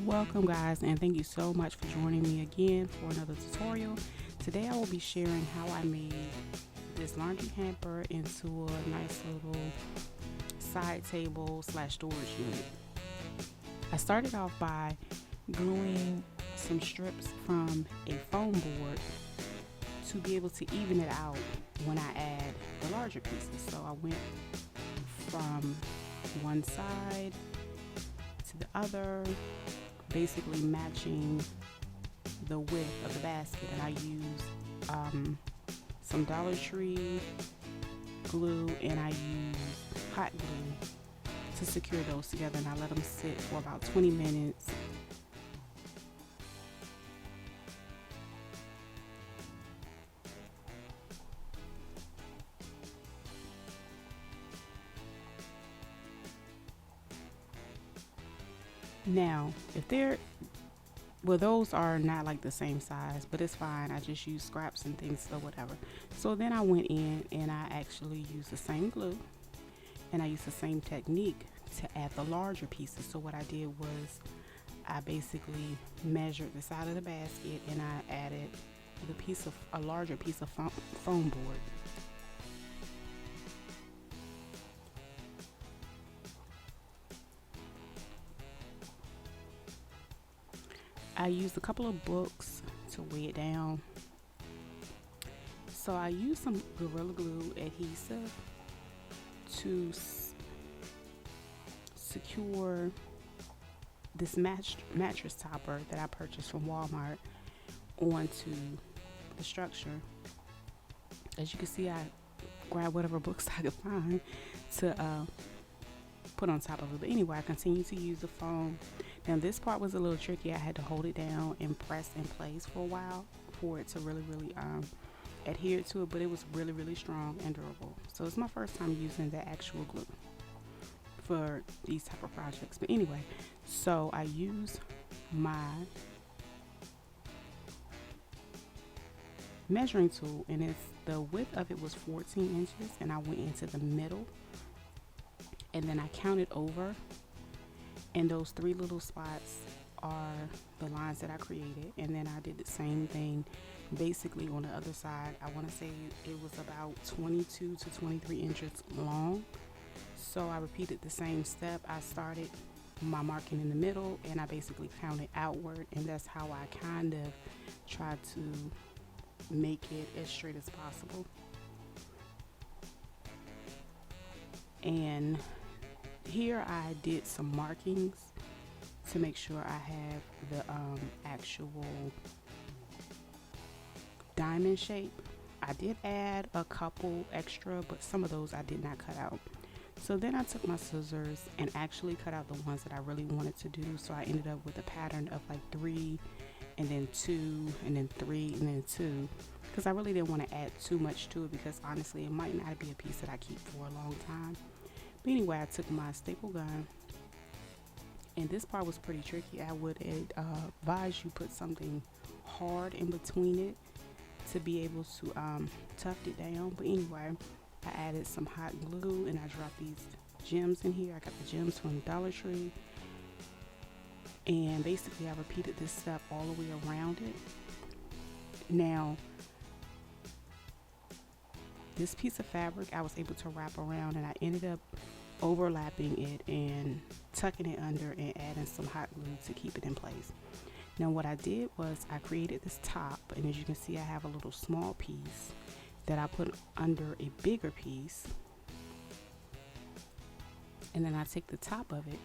Welcome guys, and thank you so much for joining me again for another tutorial. Today I will be sharing how I made this laundry hamper into a nice little side table slash storage unit. I started off by gluing some strips from a foam board to be able to even it out when I add the larger pieces. So I went from one side to the other, basically matching the width of the basket, and I use some Dollar Tree glue, and I use hot glue to secure those together, and I let them sit for about 20 minutes. Now, those are not like the same size, but it's fine. I just use scraps and things or whatever. So then I went in and I actually used the same glue and I used the same technique to add the larger pieces. So what I did was I basically measured the side of the basket and I added a larger piece of foam board. I used a couple of books to weigh it down. So I used some Gorilla Glue adhesive to secure this mattress topper that I purchased from Walmart onto the structure. As you can see, I grabbed whatever books I could find to put on top of it. But anyway, I continued to use the foam. Now this part was a little tricky. I had to hold it down and press in place for a while for it to really adhere to it, but it was really strong and durable. So it's my first time using the actual glue for these type of projects. But anyway, so I used my measuring tool, and the width of it was 14 inches, and I went into the middle and then I counted over, and those three little spots are the lines that I created. And then I did the same thing basically on the other side. I want to say it was about 22 to 23 inches long. So I repeated the same step. I started my marking in the middle and I basically counted outward, and that's how I kind of tried to make it as straight as possible. And here I did some markings to make sure I have the actual diamond shape. I did add a couple extra, but some of those I did not cut out. So then I took my scissors and actually cut out the ones that I really wanted to do. So I ended up with a pattern of like 3 and then 2 and then 3 and then 2, because I really didn't want to add too much to it, because honestly it might not be a piece that I keep for a long time. But anyway, I took my staple gun, and this part was pretty tricky. I would advise you put something hard in between it to be able to tuft it down. But anyway, I added some hot glue and I dropped these gems in here. I got the gems from Dollar Tree, and basically I repeated this step all the way around it. Now this piece of fabric I was able to wrap around, and I ended up overlapping it and tucking it under and adding some hot glue to keep it in place. Now what I did was I created this top, and as you can see I have a little small piece that I put under a bigger piece, and then I take the top of it,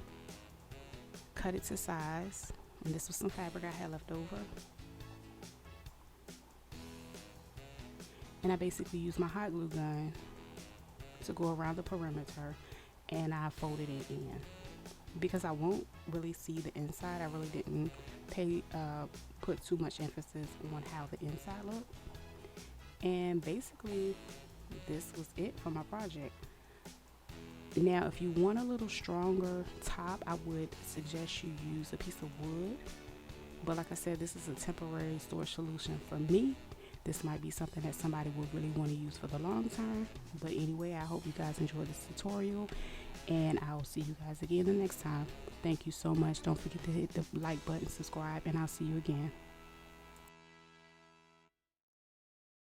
cut it to size, and this was some fabric I had left over, and I basically used my hot glue gun to go around the perimeter, and I folded it in. Because I won't really see the inside, I really didn't put too much emphasis on how the inside looked. And basically this was it for my project. Now if you want a little stronger top, I would suggest you use a piece of wood, but like I said, this is a temporary storage solution for me. this might be something that somebody would really want to use for the long term. But anyway, I hope you guys enjoyed this tutorial, and I'll see you guys again the next time. Thank you so much. Don't forget to hit the like button, subscribe, and I'll see you again.